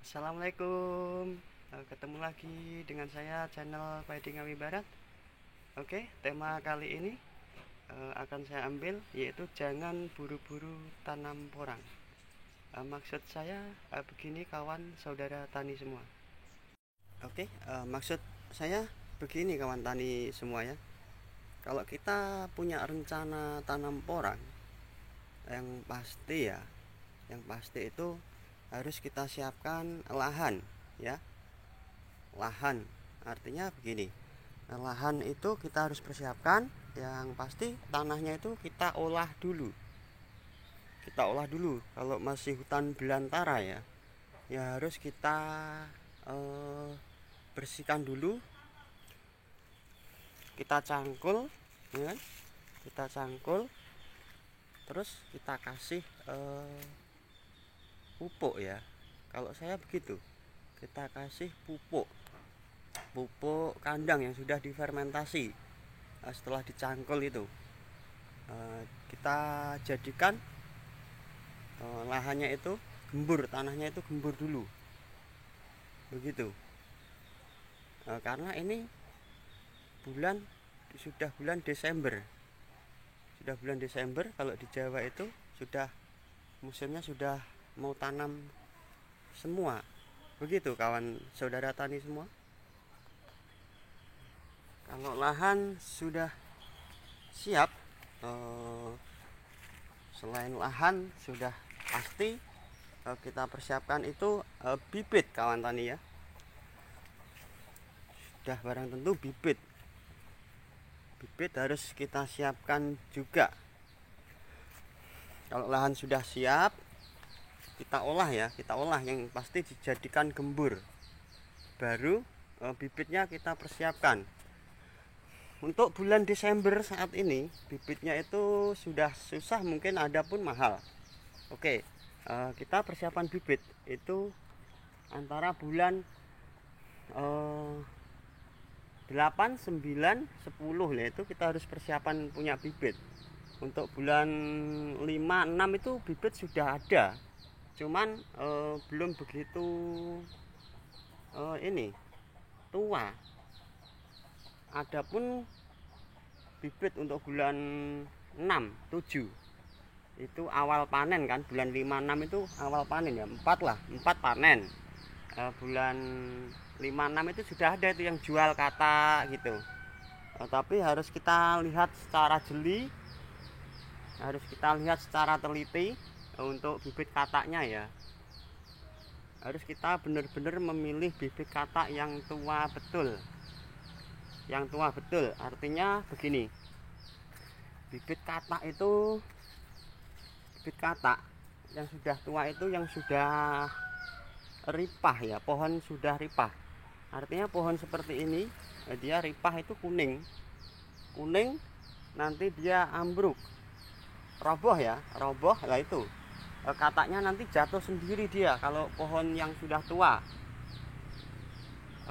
Assalamualaikum. Ketemu lagi dengan saya channel Padi Ngawi Barat. Oke, tema kali ini akan saya ambil yaitu jangan buru-buru tanam porang. Maksud saya begini kawan saudara tani semua. Oke, maksud saya begini kawan tani semua ya. Kalau kita punya rencana tanam porang, yang pasti ya, yang pasti itu harus kita siapkan lahan ya. Lahan artinya begini, lahan itu kita harus persiapkan. Yang pasti tanahnya itu kita olah dulu. Kalau masih hutan belantara ya, ya harus kita bersihkan dulu. Kita cangkul ya kan? Kita cangkul, terus kita kasih pupuk ya. Kalau saya begitu, kita kasih pupuk kandang yang sudah difermentasi. Setelah dicangkul itu kita jadikan lahannya itu gembur, tanahnya itu gembur dulu begitu. Karena ini sudah bulan Desember, kalau di Jawa itu sudah musimnya, sudah mau tanam semua begitu kawan saudara tani semua. Kalau lahan sudah siap, selain lahan sudah pasti kita persiapkan itu bibit kawan tani ya. Sudah barang tentu bibit harus kita siapkan juga. Kalau lahan sudah siap, kita olah yang pasti dijadikan gembur, baru bibitnya kita persiapkan. Untuk bulan Desember saat ini bibitnya itu sudah susah, mungkin ada pun mahal. Oke, kita persiapan bibit itu antara bulan 8, 9, 10 lah, itu kita harus persiapan punya bibit. Untuk bulan 5, 6 itu bibit sudah ada, cuman belum begitu tua. Adapun bibit untuk bulan 6, 7 itu awal panen kan. Bulan 5, 6 itu awal panen ya, 4 panen. Bulan 5, 6 itu sudah ada itu yang jual kata gitu. Tapi harus kita lihat secara jeli, harus kita lihat secara teliti untuk bibit kataknya ya. Harus kita benar-benar memilih bibit katak yang tua betul. Yang tua betul artinya begini, bibit katak yang sudah tua itu yang sudah ripah ya, pohon sudah ripah. Artinya pohon seperti ini dia ripah itu kuning, nanti dia ambruk, roboh lah itu kataknya nanti jatuh sendiri dia. Kalau pohon yang sudah tua,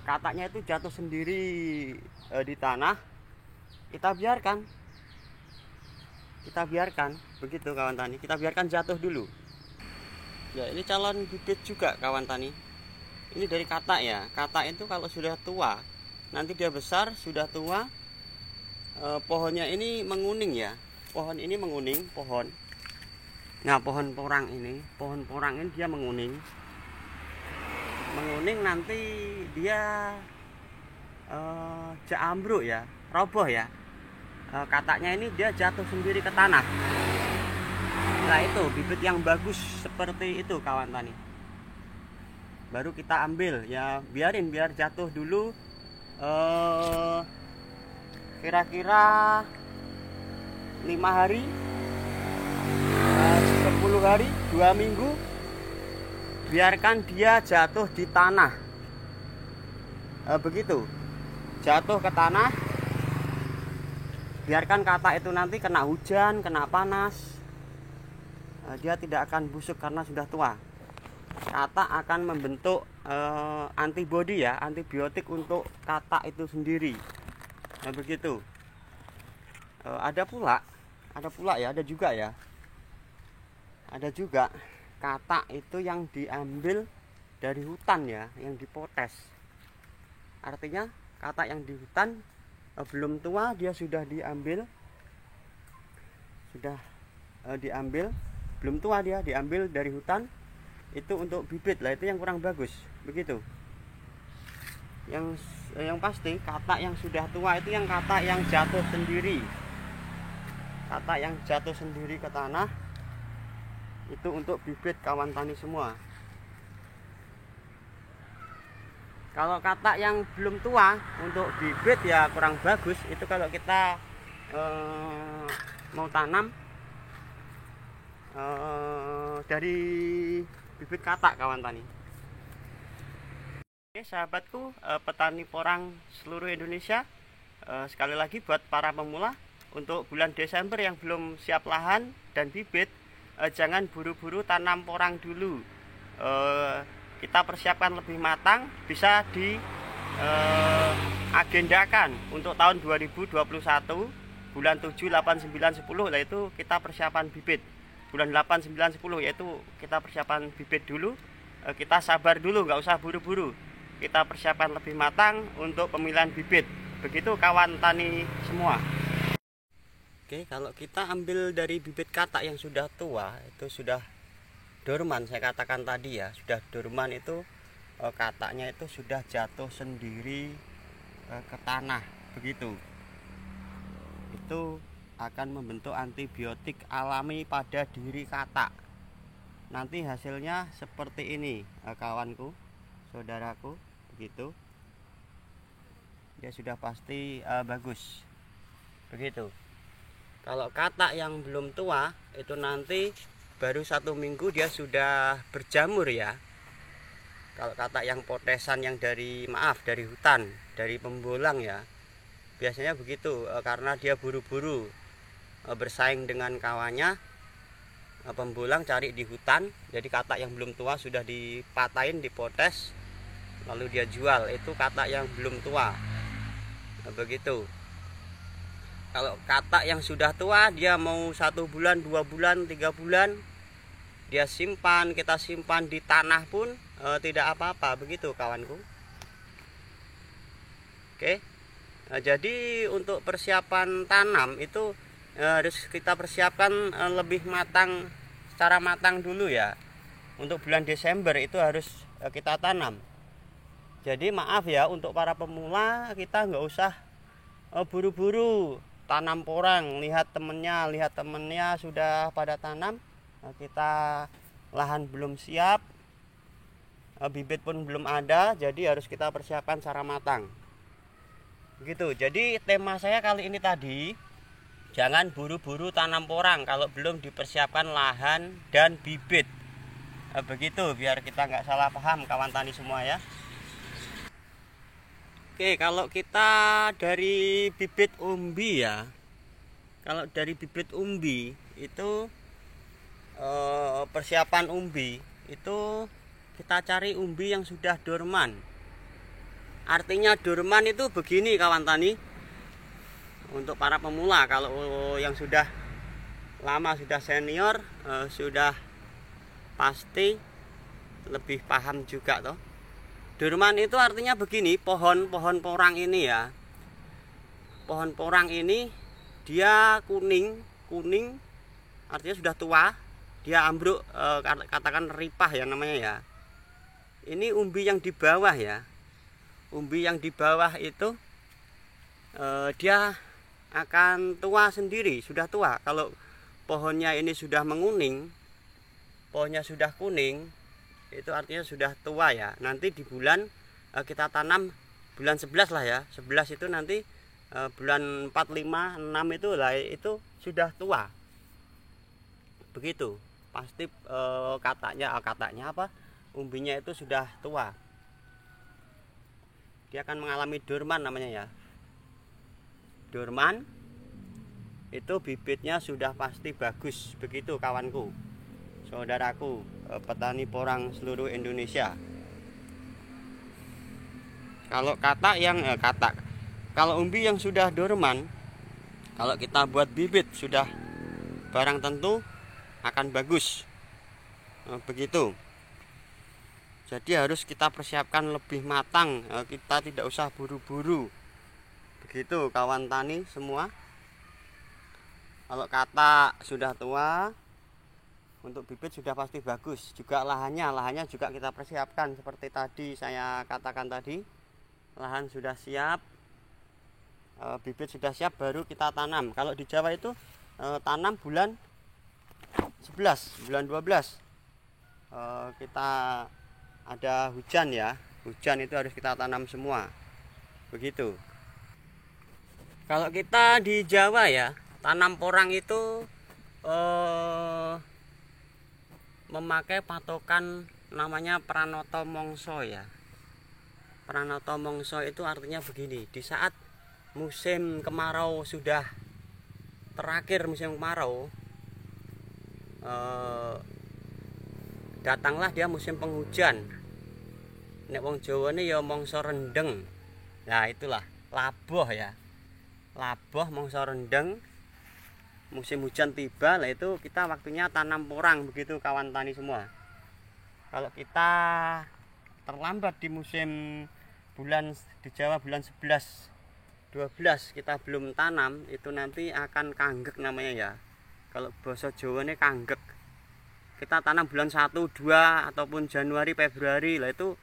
kataknya itu jatuh sendiri di tanah. Kita biarkan begitu kawan tani, kita biarkan jatuh dulu ya. Ini calon bibit juga kawan tani, ini dari katak ya. Katak itu kalau sudah tua, nanti dia besar, sudah tua, pohonnya ini menguning ya. Pohon ini menguning, nah pohon porang ini dia menguning, nanti dia ambruk ya, roboh ya. Kataknya ini dia jatuh sendiri ke tanah. Nah itu bibit yang bagus seperti itu kawan tani, baru kita ambil ya. Biar jatuh dulu kira-kira 5 hari, 10 hari, 2 minggu. Biarkan dia jatuh di tanah begitu, jatuh ke tanah. Biarkan katak itu nanti kena hujan, kena panas, dia tidak akan busuk karena sudah tua. Katak akan membentuk antibodi ya, antibiotik untuk katak itu sendiri. Nah begitu. Ada juga katak itu yang diambil dari hutan ya, yang dipotes. Artinya katak yang di hutan belum tua dia sudah diambil, belum tua dia diambil dari hutan itu untuk bibit lah, itu yang kurang bagus begitu. Yang pasti katak yang sudah tua itu yang katak yang jatuh sendiri, katak yang jatuh sendiri ke tanah itu untuk bibit kawan tani semua. Kalau katak yang belum tua untuk bibit ya kurang bagus. Itu kalau kita mau tanam dari bibit katak kawan tani. Oke sahabatku, petani porang seluruh Indonesia, sekali lagi buat para pemula, untuk bulan Desember yang belum siap lahan dan bibit, jangan buru-buru tanam porang dulu. Kita persiapkan lebih matang, bisa diagendakan untuk tahun 2021 bulan 7, 8, 9, 10 lah itu kita persiapan bibit. Bulan 8, 9, 10 yaitu kita persiapan bibit dulu. Kita sabar dulu, nggak usah buru-buru. Kita persiapan lebih matang untuk pemilihan bibit. Begitu kawan tani semua. Oke, kalau kita ambil dari bibit katak yang sudah tua, itu sudah dorman, saya katakan tadi ya, sudah dorman itu kataknya itu sudah jatuh sendiri ke tanah begitu. Itu akan membentuk antibiotik alami pada diri katak. Nanti hasilnya seperti ini kawanku, saudaraku, begitu. Dia sudah pasti bagus begitu. Kalau katak yang belum tua itu nanti baru 1 minggu dia sudah berjamur ya. Kalau katak yang potesan yang dari hutan, dari pembolang ya, biasanya begitu, karena dia buru-buru bersaing dengan kawannya. Pembolang cari di hutan, jadi katak yang belum tua sudah dipatahin, dipotes, lalu dia jual. Itu katak yang belum tua begitu. Kalau katak yang sudah tua, dia mau 1 bulan, 2 bulan, 3 bulan, dia simpan, kita simpan di tanah pun tidak apa-apa begitu kawanku. Oke, jadi untuk persiapan tanam itu harus kita persiapkan lebih matang, secara matang dulu ya. Untuk bulan Desember itu harus kita tanam. Jadi maaf ya, untuk para pemula kita nggak usah buru-buru tanam porang, lihat temennya sudah pada tanam, kita lahan belum siap, bibit pun belum ada, jadi harus kita persiapkan secara matang begitu. Jadi tema saya kali ini tadi, jangan buru-buru tanam porang kalau belum dipersiapkan lahan dan bibit begitu, biar kita nggak salah paham kawan tani semua ya. Oke, kalau kita dari bibit umbi ya, kalau dari bibit umbi itu persiapan umbi itu kita cari umbi yang sudah dorman. Artinya dorman itu begini kawan tani, untuk para pemula. Kalau yang sudah lama, sudah senior, sudah pasti lebih paham juga toh. Dorman itu artinya begini, pohon porang ini ya. Pohon porang ini dia kuning artinya sudah tua, dia ambruk, katakan ripah ya namanya ya. Ini umbi yang di bawah ya. Umbi yang di bawah itu dia akan tua sendiri, sudah tua. Kalau pohonnya ini sudah menguning, pohonnya sudah kuning, itu artinya sudah tua ya. Nanti di bulan kita tanam bulan 11 lah ya. 11 itu nanti bulan 4, 5, 6 itu lah, itu sudah tua begitu. Pasti kataknya apa, umbinya itu sudah tua. Dia akan mengalami dorman namanya ya. Dorman itu bibitnya sudah pasti bagus begitu kawanku, saudaraku, petani porang seluruh Indonesia. Kalau kalau umbi yang sudah dorman, kalau kita buat bibit sudah barang tentu akan bagus begitu. Jadi harus kita persiapkan lebih matang, kita tidak usah buru-buru. Begitu kawan tani semua. Kalau katak sudah tua, untuk bibit sudah pasti bagus. Juga lahannya juga kita persiapkan seperti tadi saya katakan tadi. Lahan sudah siap, bibit sudah siap, baru kita tanam. Kalau di Jawa itu tanam bulan 11, bulan 12 kita ada hujan ya, hujan itu harus kita tanam semua, begitu. Kalau kita di Jawa ya, tanam porang itu memakai patokan namanya Pranoto Mongso ya. Pranoto Mongso itu artinya begini, di saat musim kemarau sudah terakhir, musim kemarau datanglah dia musim penghujan. Nek wong Jawa ini ya mangsa rendeng. Nah itulah laboh ya, laboh mangsa rendeng, musim hujan tiba, lah itu kita waktunya tanam porang, begitu kawan tani semua. Kalau kita terlambat di musim bulan di Jawa bulan 11 12 kita belum tanam, itu nanti akan kanggek namanya ya. Kalau bahasa Jawa ini kanggek. Kita tanam bulan 1, 2 ataupun Januari, Februari, lah itu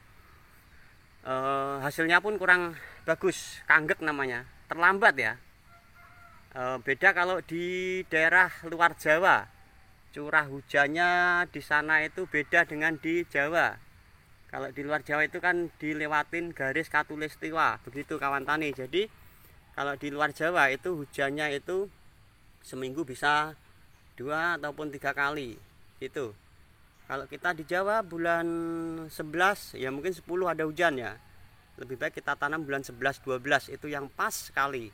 hasilnya pun kurang bagus, kanggek namanya, terlambat ya. Beda kalau di daerah luar Jawa, curah hujannya di sana itu beda dengan di Jawa. Kalau di luar Jawa itu kan dilewatin garis Katulistiwa, begitu kawan tani. Jadi kalau di luar Jawa itu hujannya itu seminggu bisa 2 ataupun 3 kali itu. Kalau kita di Jawa bulan 11 ya mungkin 10 ada hujan ya. Lebih baik kita tanam bulan 11 12, itu yang pas sekali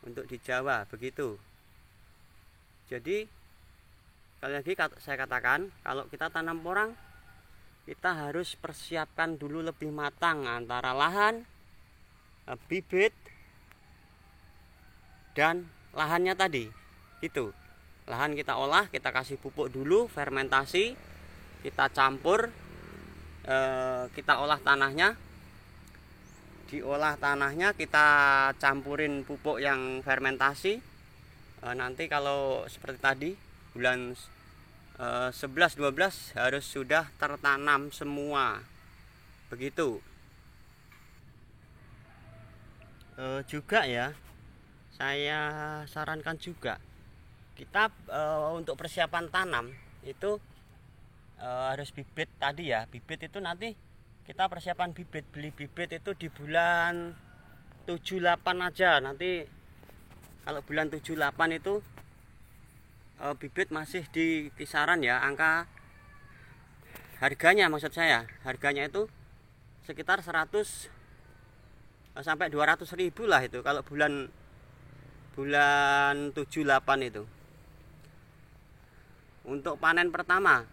untuk di Jawa, begitu. Jadi sekali lagi saya katakan, kalau kita tanam porang kita harus persiapkan dulu lebih matang antara lahan, bibit dan lahannya tadi. Gitu. Lahan kita olah, kita kasih pupuk dulu, fermentasi, kita campur, kita olah tanahnya. Diolah tanahnya, kita campurin pupuk yang fermentasi. Nanti kalau seperti tadi bulan 11 12 harus sudah tertanam semua, begitu. Juga ya, saya sarankan juga kita untuk persiapan tanam itu harus bibit tadi ya. Bibit itu nanti kita persiapan bibit, beli bibit itu di bulan 7-8 aja. Nanti kalau bulan 7-8 itu bibit masih di kisaran ya, angka harganya, maksud saya harganya itu sekitar 100 sampai 200 ribu lah itu kalau bulan 7-8 itu. Untuk panen pertama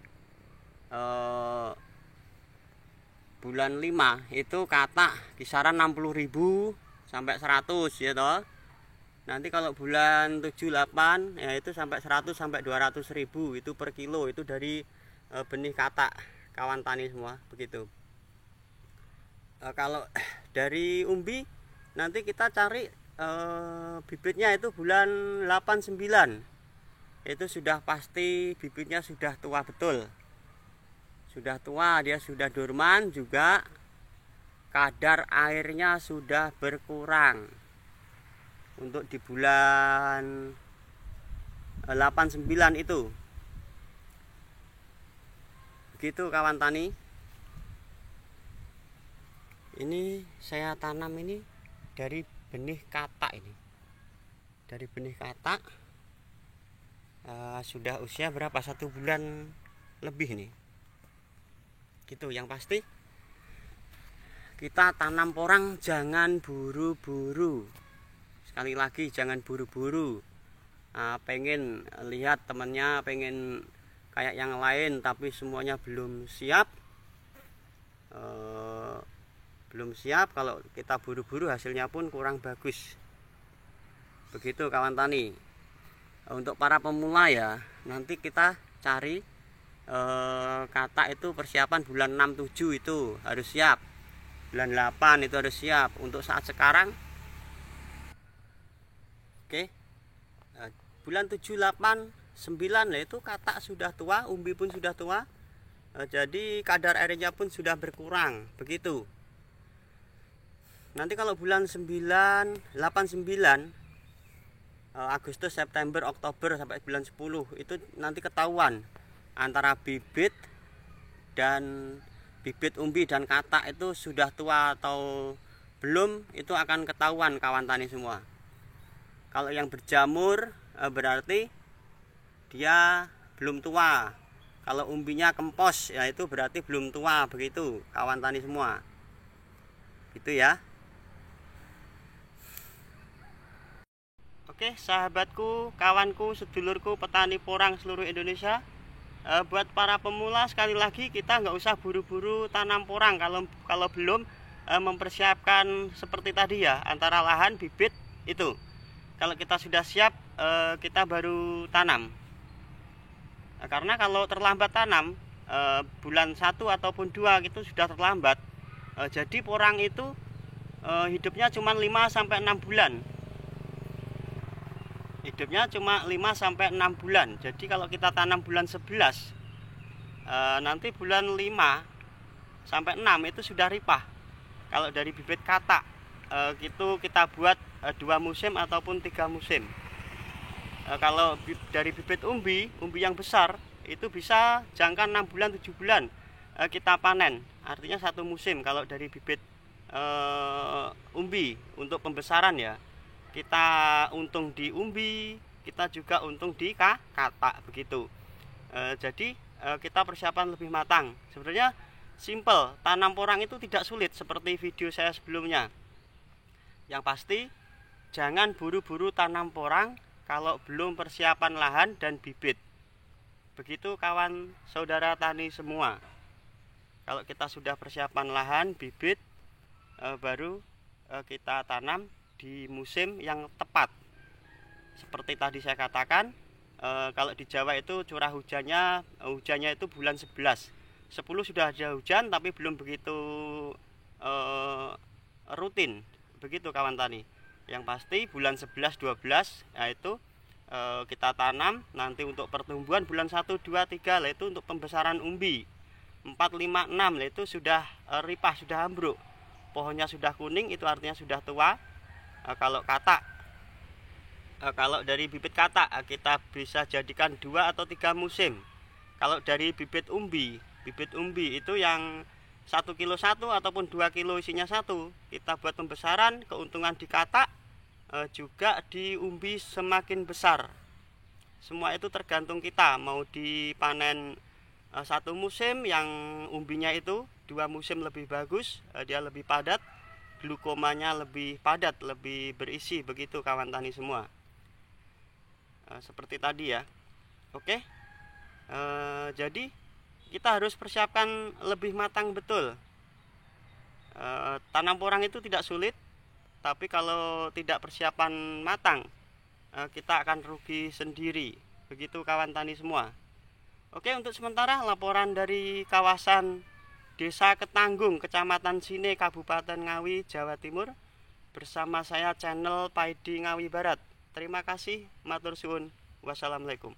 bulan 5 itu katak kisaran 60.000 sampai 100 ya toh. Nanti kalau bulan 7-8 ya itu sampai 100 sampai 200 ribu itu per kilo, itu dari benih katak kawan tani semua, begitu. Kalau dari umbi nanti kita cari bibitnya itu bulan 8-9. Itu sudah pasti bibitnya sudah tua betul. Sudah tua, dia sudah dorman juga, kadar airnya sudah berkurang. Untuk di bulan 8-9 itu. Begitu kawan tani. Ini saya tanam ini dari benih katak ini. Dari benih katak sudah usia berapa? 1 bulan lebih nih. Gitu, yang pasti kita tanam porang jangan buru-buru. Sekali lagi jangan buru-buru. Pengen lihat temennya, pengen kayak yang lain tapi semuanya belum siap. Belum siap, kalau kita buru-buru hasilnya pun kurang bagus. Begitu kawan tani. Untuk para pemula ya, nanti kita cari katak itu persiapan bulan 6-7 itu harus siap, bulan 8 itu harus siap. Untuk saat sekarang oke, bulan 7, 8, 9 lah itu katak sudah tua, umbi pun sudah tua, jadi kadar airnya pun sudah berkurang begitu. Nanti kalau bulan 9, 8, 9, Agustus, September, Oktober sampai bulan 10 itu nanti ketahuan antara bibit umbi dan katak itu sudah tua atau belum, itu akan ketahuan kawan tani semua. Kalau yang berjamur berarti dia belum tua. Kalau umbinya kempos ya itu berarti belum tua begitu kawan tani semua. Itu ya. Oke sahabatku, kawanku, sedulurku, petani porang seluruh Indonesia, buat para pemula sekali lagi kita nggak usah buru-buru tanam porang kalau belum mempersiapkan seperti tadi ya, antara lahan, bibit itu. Kalau kita sudah siap kita baru tanam. Karena kalau terlambat tanam bulan 1 ataupun 2 itu sudah terlambat. Jadi porang itu hidupnya cuma 5-6 bulan. Hidupnya cuma 5-6 bulan. Jadi kalau kita tanam bulan 11, nanti bulan 5-6 itu sudah ripah. Kalau dari bibit katak itu kita buat 2 musim ataupun 3 musim. Kalau dari bibit umbi yang besar itu bisa jangka 6 bulan 7 bulan kita panen. Artinya 1 musim kalau dari bibit umbi untuk pembesaran ya. Kita untung di umbi, kita juga untung di katak begitu. Jadi kita persiapan lebih matang. Sebenarnya simple, tanam porang itu tidak sulit seperti video saya sebelumnya. Yang pasti jangan buru-buru tanam porang kalau belum persiapan lahan dan bibit. Begitu kawan saudara tani semua. Kalau kita sudah persiapan lahan, bibit, baru kita tanam di musim yang tepat. Seperti tadi saya katakan, kalau di Jawa itu curah hujannya itu bulan 11. 10 sudah ada hujan tapi belum begitu rutin. Begitu kawan tani. Yang pasti bulan 11, 12 yaitu kita tanam. Nanti untuk pertumbuhan bulan 1, 2, 3 lah itu untuk pembesaran umbi. 4, 5, 6 lah itu sudah ripah, sudah ambruk. Pohonnya sudah kuning, itu artinya sudah tua. Kalau katak, kalau dari bibit katak kita bisa jadikan 2 atau 3 musim. Kalau dari bibit umbi itu yang 1 kilo 1 ataupun 2 kilo isinya 1, kita buat pembesaran, keuntungan di katak juga di umbi semakin besar. Semua itu tergantung kita mau dipanen 1 musim yang umbinya itu 2 musim lebih bagus, dia lebih padat, glukomanya lebih padat, lebih berisi begitu kawan tani semua. Seperti tadi ya. Oke. Jadi kita harus persiapkan lebih matang betul. Tanam porang itu tidak sulit, tapi kalau tidak persiapan matang kita akan rugi sendiri. Begitu kawan tani semua. Oke, untuk sementara laporan dari kawasan Desa Ketanggung, Kecamatan Sine, Kabupaten Ngawi, Jawa Timur, bersama saya channel Padi Ngawi Barat. Terima kasih, matur suwun. Wassalamualaikum.